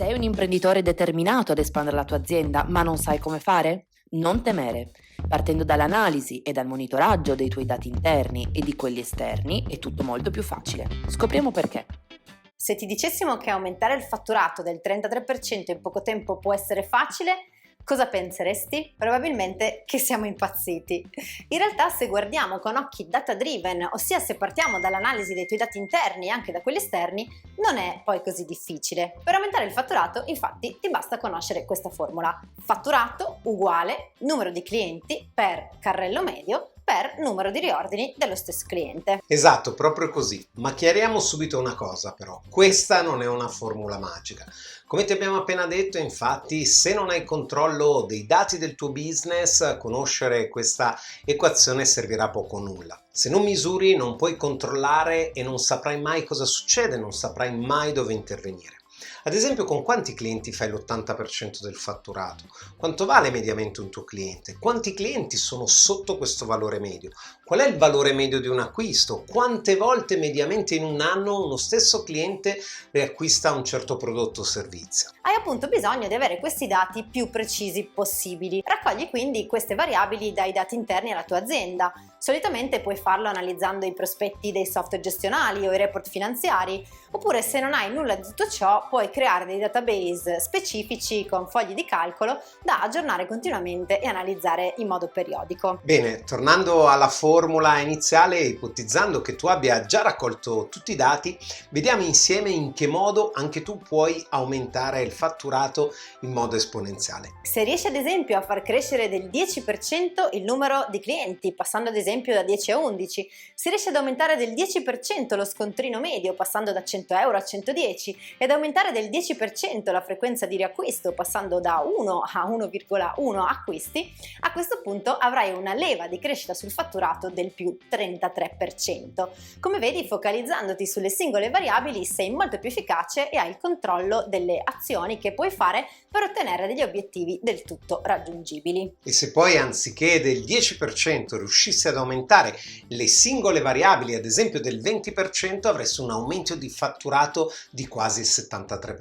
Sei un imprenditore determinato ad espandere la tua azienda, ma non sai come fare? Non temere. Partendo dall'analisi e dal monitoraggio dei tuoi dati interni e di quelli esterni è tutto molto più facile. Scopriamo perché. Se ti dicessimo che aumentare il fatturato del 33% in poco tempo può essere facile, cosa penseresti? Probabilmente che siamo impazziti. In realtà, se guardiamo con occhi data driven, ossia se partiamo dall'analisi dei tuoi dati interni e anche da quelli esterni, non è poi così difficile. Per aumentare il fatturato, infatti, ti basta conoscere questa formula. Fatturato uguale numero di clienti per carrello medio per numero di riordini dello stesso cliente. Esatto, proprio così. Ma chiariamo subito una cosa però, questa non è una formula magica. Come ti abbiamo appena detto, infatti, se non hai controllo dei dati del tuo business, conoscere questa equazione servirà poco o nulla. Se non misuri, non puoi controllare e non saprai mai cosa succede, non saprai mai dove intervenire. Ad esempio, con quanti clienti fai l'80% del fatturato? Quanto vale mediamente un tuo cliente? Quanti clienti sono sotto questo valore medio? Qual è il valore medio di un acquisto? Quante volte mediamente in un anno uno stesso cliente riacquista un certo prodotto o servizio? Hai appunto bisogno di avere questi dati più precisi possibili. Raccogli quindi queste variabili dai dati interni alla tua azienda. Solitamente puoi farlo analizzando i prospetti dei software gestionali o i report finanziari, oppure se non hai nulla di tutto ciò puoi creare dei database specifici con fogli di calcolo da aggiornare continuamente e analizzare in modo periodico. Bene, tornando alla formula iniziale, ipotizzando che tu abbia già raccolto tutti i dati, vediamo insieme in che modo anche tu puoi aumentare il fatturato in modo esponenziale. Se riesci ad esempio a far crescere del 10% il numero di clienti, passando ad esempio da 10 a 11, se riesci ad aumentare del 10% lo scontrino medio, passando da 100 euro a 110, ed aumentare del 10% la frequenza di riacquisto, passando da 1 a 1,1 acquisti, a questo punto avrai una leva di crescita sul fatturato del più 33%. Come vedi, focalizzandoti sulle singole variabili sei molto più efficace e hai il controllo delle azioni che puoi fare per ottenere degli obiettivi del tutto raggiungibili. E se poi anziché del 10% riuscissi ad aumentare le singole variabili, ad esempio del 20%, avresti un aumento di fatturato di quasi il 73%.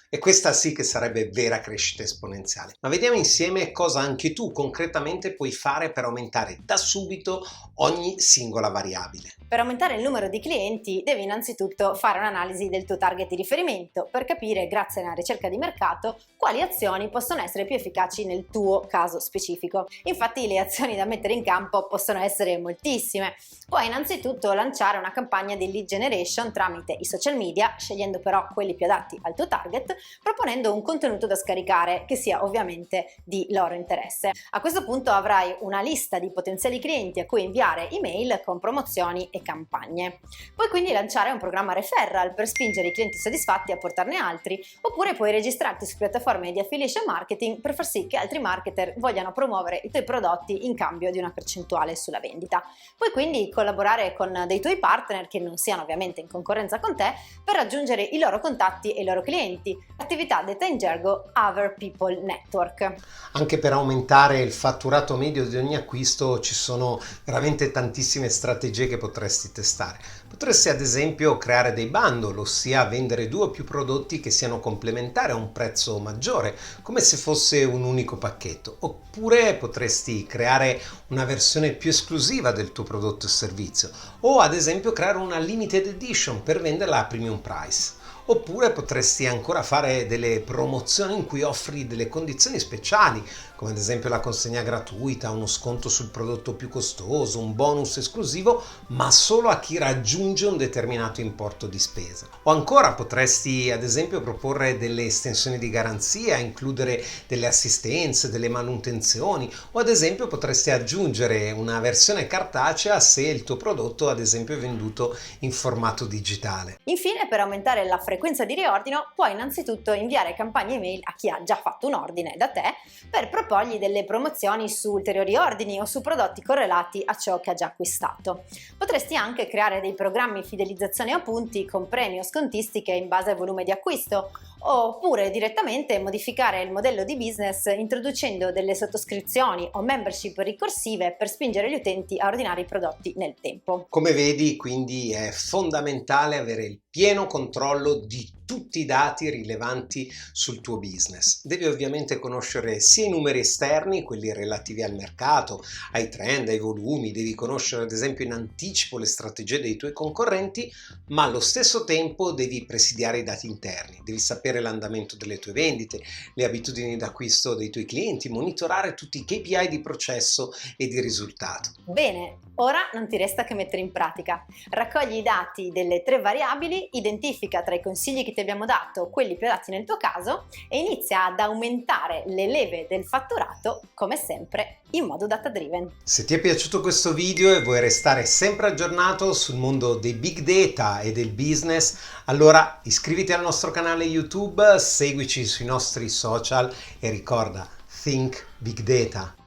E questa sì che sarebbe vera crescita esponenziale. Ma vediamo insieme cosa anche tu concretamente puoi fare per aumentare da subito ogni singola variabile. Per aumentare il numero di clienti devi innanzitutto fare un'analisi del tuo target di riferimento per capire, grazie a una ricerca di mercato, quali azioni possono essere più efficaci nel tuo caso specifico. Infatti le azioni da mettere in campo possono essere moltissime. Puoi innanzitutto lanciare una campagna di lead generation tramite i social media, scegliendo però quelli più adatti al tuo target, proponendo un contenuto da scaricare che sia ovviamente di loro interesse. A questo punto avrai una lista di potenziali clienti a cui inviare email con promozioni e campagne. Puoi quindi lanciare un programma referral per spingere i clienti soddisfatti a portarne altri, oppure puoi registrarti su piattaforme di affiliation marketing per far sì che altri marketer vogliano promuovere i tuoi prodotti in cambio di una percentuale sulla vendita. Puoi quindi collaborare con dei tuoi partner che non siano ovviamente in concorrenza con te per raggiungere i loro contatti e i loro clienti, attività detta in gergo Other People Network. Anche per aumentare il fatturato medio di ogni acquisto ci sono veramente tantissime strategie che potresti testare. Potresti ad esempio creare dei bundle, ossia vendere 2 o più prodotti che siano complementari a un prezzo maggiore, come se fosse un unico pacchetto. Oppure potresti creare una versione più esclusiva del tuo prodotto o servizio, o ad esempio creare una limited edition per venderla a premium price. Oppure potresti ancora fare delle promozioni in cui offri delle condizioni speciali, come ad esempio la consegna gratuita, uno sconto sul prodotto più costoso, un bonus esclusivo, ma solo a chi raggiunge un determinato importo di spesa. O ancora potresti ad esempio proporre delle estensioni di garanzia, includere delle assistenze, delle manutenzioni, o ad esempio potresti aggiungere una versione cartacea se il tuo prodotto ad esempio è venduto in formato digitale. Infine, per aumentare la frequenza di riordino, puoi innanzitutto inviare campagne email a chi ha già fatto un ordine da te per proporgli delle promozioni su ulteriori ordini o su prodotti correlati a ciò che ha già acquistato. Potresti anche creare dei programmi fidelizzazione a punti con premi o scontistiche in base al volume di acquisto, oppure direttamente modificare il modello di business introducendo delle sottoscrizioni o membership ricorsive per spingere gli utenti a ordinare i prodotti nel tempo. Come vedi, quindi è fondamentale avere il pieno controllo di tutti i dati rilevanti sul tuo business. Devi ovviamente conoscere sia i numeri esterni, quelli relativi al mercato, ai trend, ai volumi, devi conoscere ad esempio in anticipo le strategie dei tuoi concorrenti, ma allo stesso tempo devi presidiare i dati interni, devi sapere l'andamento delle tue vendite, le abitudini d'acquisto dei tuoi clienti, monitorare tutti i KPI di processo e di risultato. Bene, ora non ti resta che mettere in pratica. Raccogli i dati delle 3 variabili, identifica tra i consigli che ti abbiamo dato quelli più adatti nel tuo caso e inizia ad aumentare le leve del fatturato, come sempre, in modo data driven. Se ti è piaciuto questo video e vuoi restare sempre aggiornato sul mondo dei big data e del business, allora iscriviti al nostro canale YouTube, seguici sui nostri social e ricorda, Think Big Data.